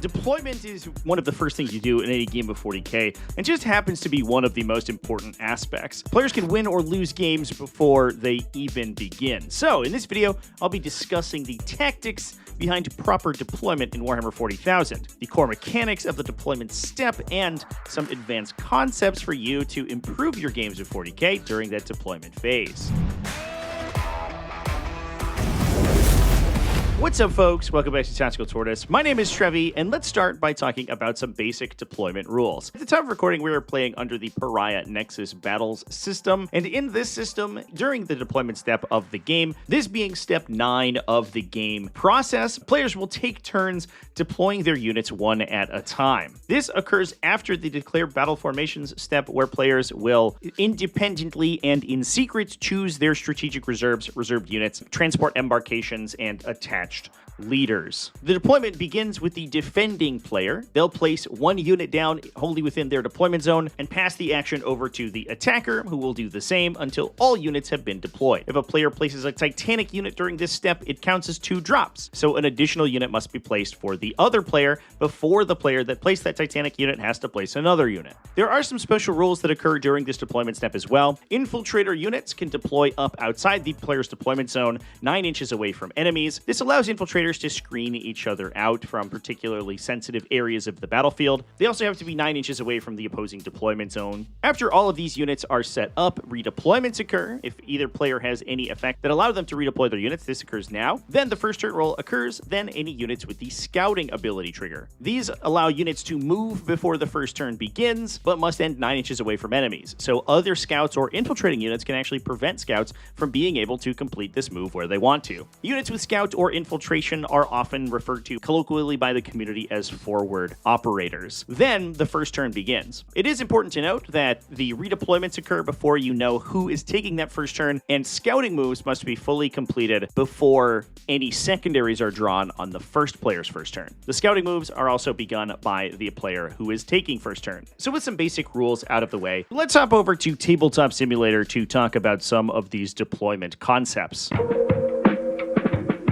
Deployment is one of the first things you do in any game of 40k, and just happens to be one of the most important aspects. Players can win or lose games before they even begin. So, in this video, I'll be discussing the tactics behind proper deployment in Warhammer 40,000, the core mechanics of the deployment step, and some advanced concepts for you to improve your games of 40k during that deployment phase. What's up, folks? Welcome back to TacticalTortoise. My name is Trevi, and let's start by talking about some basic deployment rules. At the time of recording, we are playing under the Pariah Nexus Battles system, and in this system, during the deployment step of the game, this being step 9 of the game process, players will take turns deploying their units one at a time. This occurs after the Declare Battle Formations step, where players will independently and in secret choose their strategic reserves, reserved units, transport embarkations, and attach leaders. The deployment begins with the defending player. They'll place one unit down wholly within their deployment zone and pass the action over to the attacker, who will do the same until all units have been deployed. If a player places a Titanic unit during this step, it counts as 2 drops, so an additional unit must be placed for the other player before the player that placed that Titanic unit has to place another unit. There are some special rules that occur during this deployment step as well. Infiltrator units can deploy up outside the player's deployment zone, 9 inches away from enemies. This allows infiltrators to screen each other out from particularly sensitive areas of the battlefield. They also have to be 9 inches away from the opposing deployment zone. After all of these units are set up, redeployments occur. If either player has any effect that allow them to redeploy their units, this occurs now. Then the first turn roll occurs, then any units with the scouting ability trigger. These allow units to move before the first turn begins, but must end 9 inches away from enemies. So other scouts or infiltrating units can actually prevent scouts from being able to complete this move where they want to. Units with scout or infiltration are often referred to colloquially by the community as forward operators. Then the first turn begins. It is important to note that the redeployments occur before you know who is taking that first turn, and scouting moves must be fully completed before any secondaries are drawn on the first player's first turn. The scouting moves are also begun by the player who is taking first turn. So with some basic rules out of the way, let's hop over to Tabletop Simulator to talk about some of these deployment concepts.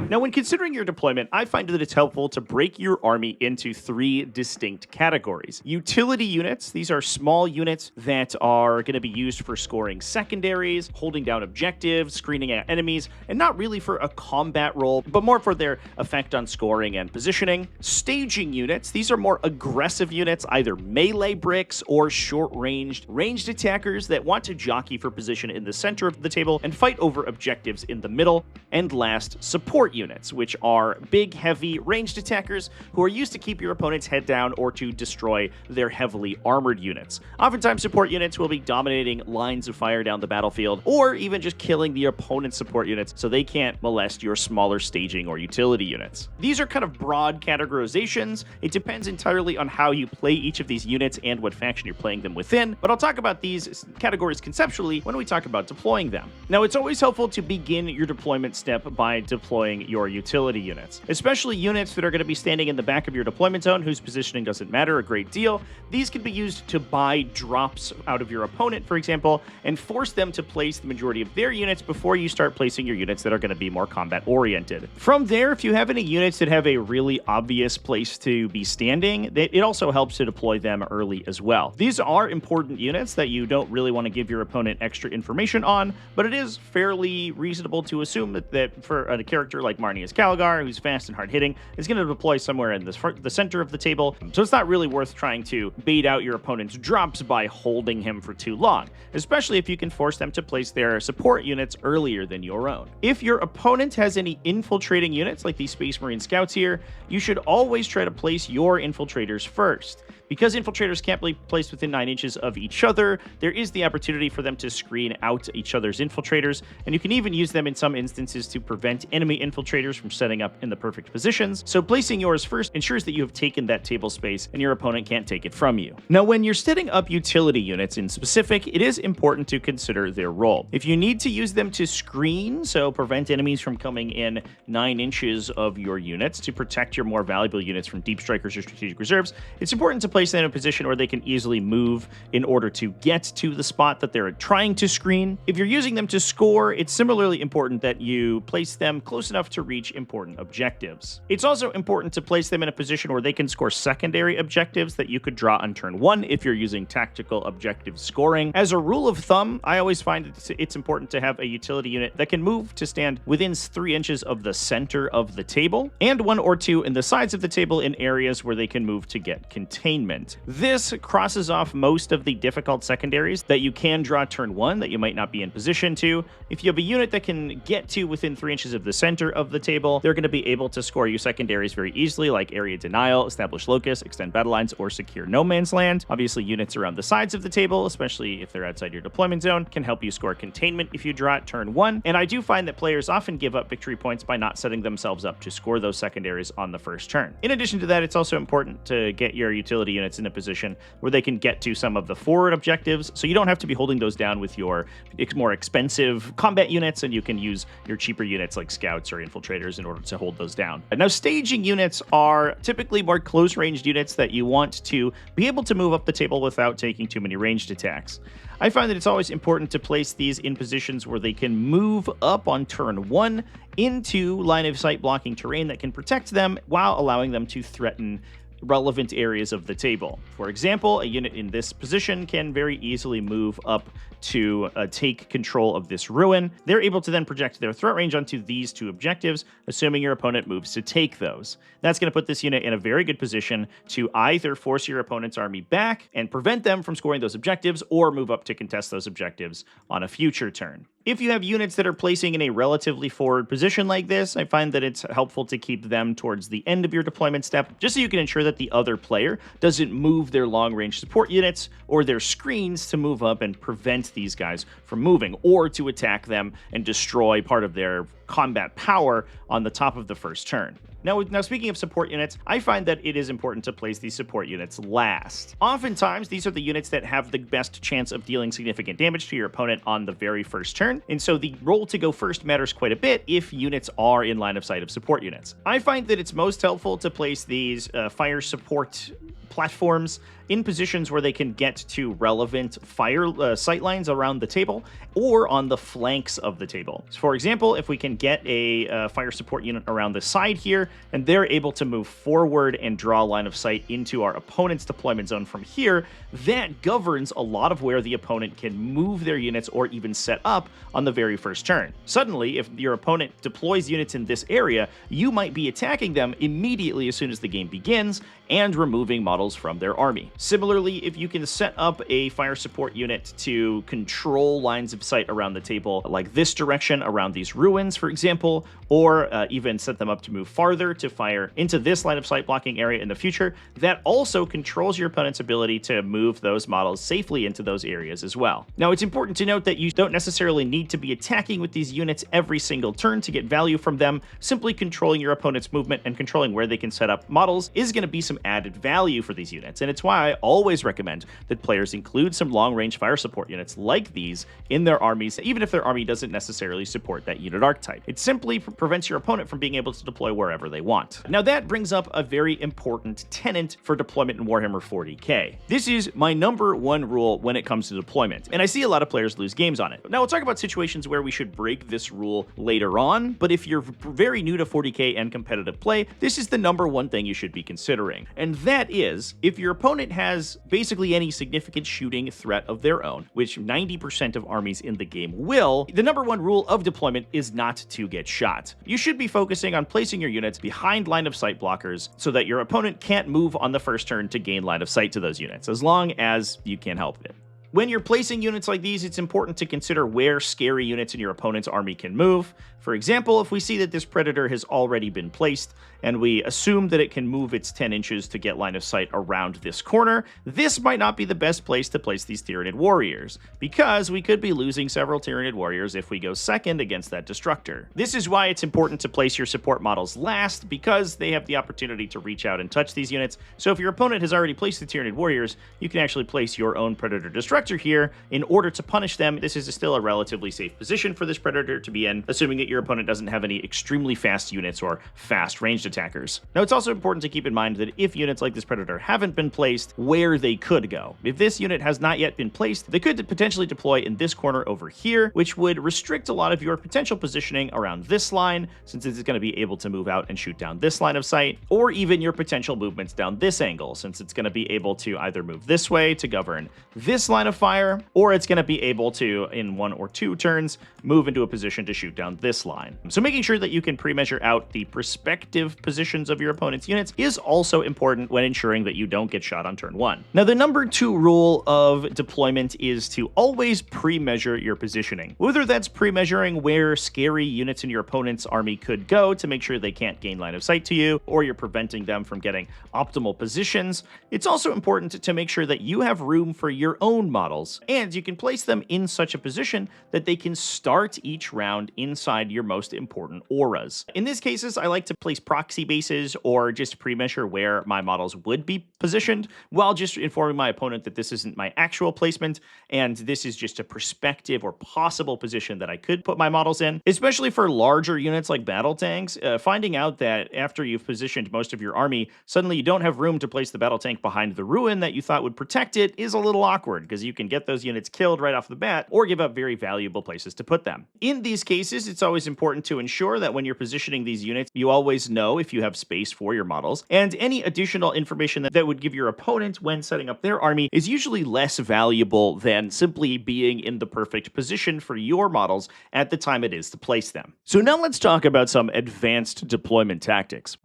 Now, when considering your deployment, I find that it's helpful to break your army into 3 distinct categories. Utility units, these are small units that are going to be used for scoring secondaries, holding down objectives, screening out enemies, and not really for a combat role, but more for their effect on scoring and positioning. Staging units, these are more aggressive units, either melee bricks or short-ranged attackers that want to jockey for position in the center of the table and fight over objectives in the middle. And last, support units, which are big, heavy, ranged attackers who are used to keep your opponent's head down or to destroy their heavily armored units. Oftentimes, support units will be dominating lines of fire down the battlefield, or even just killing the opponent's support units so they can't molest your smaller staging or utility units. These are kind of broad categorizations. It depends entirely on how you play each of these units and what faction you're playing them within, but I'll talk about these categories conceptually when we talk about deploying them. Now, it's always helpful to begin your deployment step by deploying your utility units, especially units that are going to be standing in the back of your deployment zone whose positioning doesn't matter a great deal. These can be used to buy drops out of your opponent, for example, and force them to place the majority of their units before you start placing your units that are going to be more combat oriented. From there, if you have any units that have a really obvious place to be standing, it also helps to deploy them early as well. These are important units that you don't really want to give your opponent extra information on, but it is fairly reasonable to assume that for a character like Marnius Caligar, who's fast and hard-hitting, is going to deploy somewhere in the center of the table, so it's not really worth trying to bait out your opponent's drops by holding him for too long, especially if you can force them to place their support units earlier than your own. If your opponent has any infiltrating units, like these Space Marine Scouts here, you should always try to place your infiltrators first. Because infiltrators can't be placed within 9 inches of each other, there is the opportunity for them to screen out each other's infiltrators, and you can even use them in some instances to prevent enemy infiltrators from setting up in the perfect positions. So placing yours first ensures that you have taken that table space and your opponent can't take it from you. Now, when you're setting up utility units in specific, it is important to consider their role. If you need to use them to screen, so prevent enemies from coming in 9 inches of your units to protect your more valuable units from deep strikers or strategic reserves, it's important to place them in a position where they can easily move in order to get to the spot that they're trying to screen. If you're using them to score, it's similarly important that you place them close enough to reach important objectives. It's also important to place them in a position where they can score secondary objectives that you could draw on turn 1 if you're using tactical objective scoring. As a rule of thumb, I always find it's important to have a utility unit that can move to stand within 3 inches of the center of the table, and 1 or 2 in the sides of the table in areas where they can move to get containment. This crosses off most of the difficult secondaries that you can draw turn 1 that you might not be in position to. If you have a unit that can get to within 3 inches of the center of the table, they're going to be able to score you secondaries very easily, like area denial, establish locus, extend battle lines, or secure no man's land. Obviously, units around the sides of the table, especially if they're outside your deployment zone, can help you score containment if you draw it turn 1. And I do find that players often give up victory points by not setting themselves up to score those secondaries on the first turn. In addition to that, it's also important to get your utility units in a position where they can get to some of the forward objectives, so you don't have to be holding those down with your more expensive combat units, and you can use your cheaper units like scouts or infiltrators in order to hold those down. Now, staging units are typically more close-ranged units that you want to be able to move up the table without taking too many ranged attacks. I find that it's always important to place these in positions where they can move up on turn 1 into line of sight blocking terrain that can protect them while allowing them to threaten relevant areas of the table. For example, a unit in this position can very easily move up to take control of this ruin. They're able to then project their threat range onto these 2 objectives, assuming your opponent moves to take those. That's going to put this unit in a very good position to either force your opponent's army back and prevent them from scoring those objectives, or move up to contest those objectives on a future turn. If you have units that are placing in a relatively forward position like this, I find that it's helpful to keep them towards the end of your deployment step, just so you can ensure that the other player doesn't move their long-range support units or their screens to move up and prevent these guys from moving, or to attack them and destroy part of their combat power on the top of the first turn. Now, speaking of support units, I find that it is important to place these support units last. Oftentimes, these are the units that have the best chance of dealing significant damage to your opponent on the very first turn, and so the role to go first matters quite a bit if units are in line of sight of support units. I find that it's most helpful to place these fire support platforms in positions where they can get to relevant fire sight lines around the table or on the flanks of the table. So for example, if we can get a fire support unit around the side here, and they're able to move forward and draw line of sight into our opponent's deployment zone from here, that governs a lot of where the opponent can move their units or even set up on the very first turn. Suddenly, if your opponent deploys units in this area, you might be attacking them immediately as soon as the game begins and removing models from their army. Similarly, if you can set up a fire support unit to control lines of sight around the table, like this direction around these ruins, for example, or even set them up to move farther to fire into this line of sight blocking area in the future, that also controls your opponent's ability to move those models safely into those areas as well. Now, it's important to note that you don't necessarily need to be attacking with these units every single turn to get value from them. Simply controlling your opponent's movement and controlling where they can set up models is going to be some added value for these units, and it's why I always recommend that players include some long-range fire support units like these in their armies, even if their army doesn't necessarily support that unit archetype. It simply prevents your opponent from being able to deploy wherever they want. Now, that brings up a very important tenet for deployment in Warhammer 40k. This is my #1 rule when it comes to deployment, and I see a lot of players lose games on it. Now, we'll talk about situations where we should break this rule later on, but if you're very new to 40k and competitive play, this is the #1 thing you should be considering. And that is, if your opponent has basically any significant shooting threat of their own, which 90% of armies in the game will, the #1 rule of deployment is not to get shot. You should be focusing on placing your units behind line of sight blockers so that your opponent can't move on the first turn to gain line of sight to those units, as long as you can help it. When you're placing units like these, it's important to consider where scary units in your opponent's army can move. For example, if we see that this predator has already been placed, and we assume that it can move its 10 inches to get line of sight around this corner, this might not be the best place to place these Tyranid warriors, because we could be losing several Tyranid warriors if we go second against that destructor. This is why it's important to place your support models last, because they have the opportunity to reach out and touch these units. So if your opponent has already placed the Tyranid warriors, you can actually place your own predator destructor here in order to punish them. This is still a relatively safe position for this predator to be in, assuming that your opponent doesn't have any extremely fast units or fast ranged attacks attackers. Now, it's also important to keep in mind that if units like this Predator haven't been placed, where they could go. If this unit has not yet been placed, they could potentially deploy in this corner over here, which would restrict a lot of your potential positioning around this line, since it's going to be able to move out and shoot down this line of sight, or even your potential movements down this angle, since it's going to be able to either move this way to govern this line of fire, or it's going to be able to, in 1 or 2 turns, move into a position to shoot down this line. So making sure that you can pre-measure out the prospective positions of your opponent's units is also important when ensuring that you don't get shot on turn 1. Now, the number 2 rule of deployment is to always pre-measure your positioning. Whether that's pre-measuring where scary units in your opponent's army could go to make sure they can't gain line of sight to you, or you're preventing them from getting optimal positions, it's also important to make sure that you have room for your own models, and you can place them in such a position that they can start each round inside your most important auras. In these cases, I like to place proxy bases or just pre-measure where my models would be positioned, while just informing my opponent that this isn't my actual placement, and this is just a perspective or possible position that I could put my models in. Especially for larger units like battle tanks, finding out that after you've positioned most of your army, suddenly you don't have room to place the battle tank behind the ruin that you thought would protect it is a little awkward, because you can get those units killed right off the bat, or give up very valuable places to put them. In these cases, it's always important to ensure that when you're positioning these units, you always know if you have space for your models, and any additional information that would give your opponent when setting up their army is usually less valuable than simply being in the perfect position for your models at the time it is to place them. So now let's talk about some advanced deployment tactics.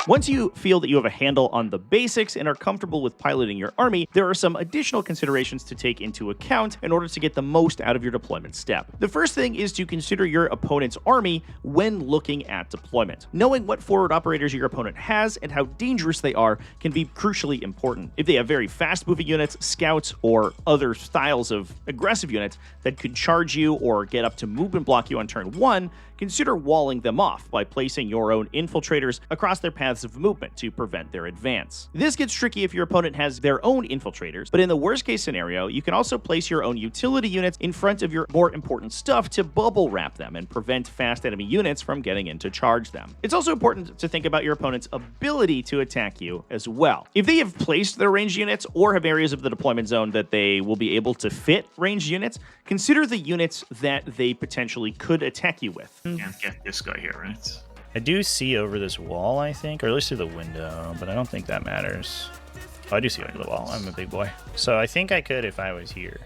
Once you feel that you have a handle on the basics and are comfortable with piloting your army, there are some additional considerations to take into account in order to get the most out of your deployment step. The first thing is to consider your opponent's army when looking at deployment. Knowing what forward operators your opponent has and how dangerous they are can be crucially important. If they have very fast-moving units, scouts, or other styles of aggressive units that could charge you or get up to movement block you on turn 1, consider walling them off by placing your own infiltrators across their paths of movement to prevent their advance. This gets tricky if your opponent has their own infiltrators, but in the worst case scenario, you can also place your own utility units in front of your more important stuff to bubble wrap them and prevent fast enemy units from getting in to charge them. It's also important to think about your opponent's ability to attack you as well. If they have placed their ranged units or have areas of the deployment zone that they will be able to fit ranged units, consider the units that they potentially could attack you with. Can't get this guy here, right? I do see over this wall, I think, or at least through the window, but I don't think that matters. Oh, I do see over the wall. I'm a big boy. So I think I could if I was here.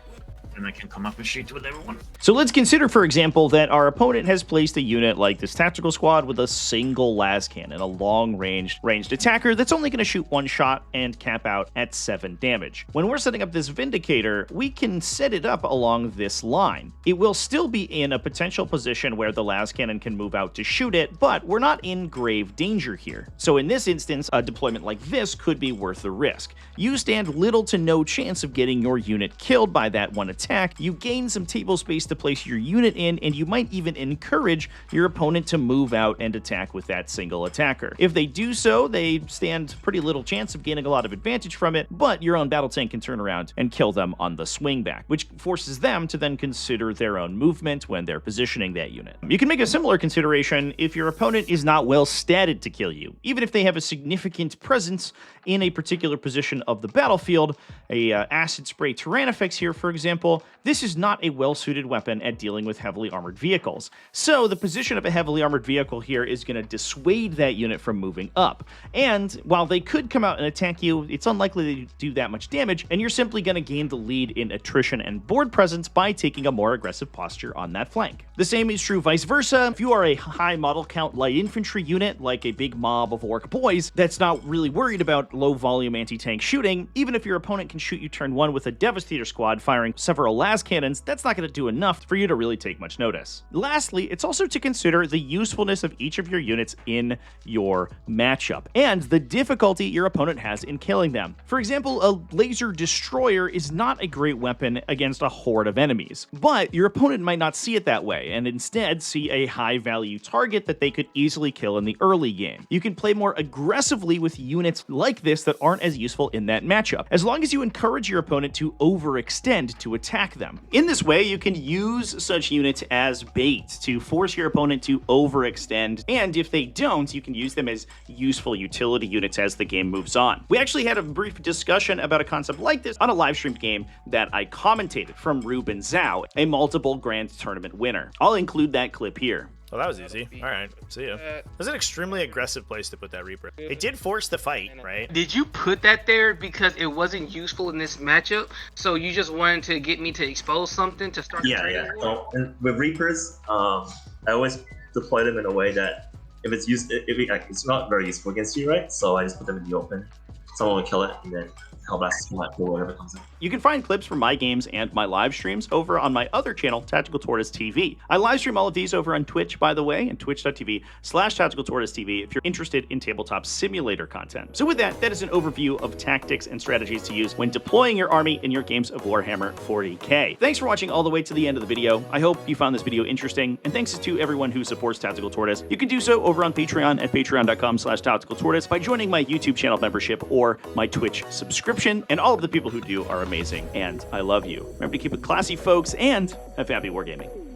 And I can come up and shoot with everyone. So let's consider, for example, that our opponent has placed a unit like this tactical squad with a single las cannon, a long-ranged attacker that's only going to shoot 1 shot and cap out at 7 damage. When we're setting up this Vindicator, we can set it up along this line. It will still be in a potential position where the las cannon can move out to shoot it, but we're not in grave danger here. So in this instance, a deployment like this could be worth the risk. You stand little to no chance of getting your unit killed by that one attack. You gain some table space to place your unit in, and you might even encourage your opponent to move out and attack with that single attacker. If they do so, they stand pretty little chance of gaining a lot of advantage from it, but your own battle tank can turn around and kill them on the swing back, which forces them to then consider their own movement when they're positioning that unit. You can make a similar consideration if your opponent is not well statted to kill you. Even if they have a significant presence in a particular position of the battlefield, a acid spray Tyrannifex here, for example, this is not a well-suited weapon at dealing with heavily armored vehicles. So the position of a heavily armored vehicle here is going to dissuade that unit from moving up. And while they could come out and attack you, it's unlikely to do that much damage, and you're simply going to gain the lead in attrition and board presence by taking a more aggressive posture on that flank. The same is true vice versa. If you are a high model count light infantry unit, like a big mob of orc boys, that's not really worried about low volume anti-tank shooting, even if your opponent can shoot you turn 1 with a Devastator squad firing several las cannons, that's not going to do enough for you to really take much notice. Lastly, it's also to consider the usefulness of each of your units in your matchup, and the difficulty your opponent has in killing them. For example, a laser destroyer is not a great weapon against a horde of enemies, but your opponent might not see it that way, and instead see a high-value target that they could easily kill in the early game. You can play more aggressively with units like this that aren't as useful in that matchup, as long as you encourage your opponent to overextend to attack attack them. In this way, you can use such units as bait to force your opponent to overextend, and if they don't, you can use them as useful utility units as the game moves on. We actually had a brief discussion about a concept like this on a live streamed game that I commentated from Ruben Zhao, a multiple grand tournament winner. I'll include that clip here. Well, that was easy. All right, see ya. That's an extremely aggressive place to put that Reaper. It did force the fight, right? Did you put that there because it wasn't useful in this matchup? So you just wanted to get me to expose something to start the trading war? So and with Reapers, I always deploy them in a way that if it's used, it's not very useful against you, right? So I just put them in the open. Someone will kill it, and then Hellblast will kill whatever comes in. You can find clips from my games and my live streams over on my other channel, Tactical Tortoise TV. I live stream all of these over on Twitch, by the way, and twitch.tv/TacticalTortoiseTV if you're interested in tabletop simulator content. So with that, that is an overview of tactics and strategies to use when deploying your army in your games of Warhammer 40k. Thanks for watching all the way to the end of the video. I hope you found this video interesting, and thanks to everyone who supports Tactical Tortoise. You can do so over on Patreon at patreon.com/TacticalTortoise by joining my YouTube channel membership or my Twitch subscription. And all of the people who do are amazing, and I love you. Remember to keep it classy, folks, and have happy wargaming.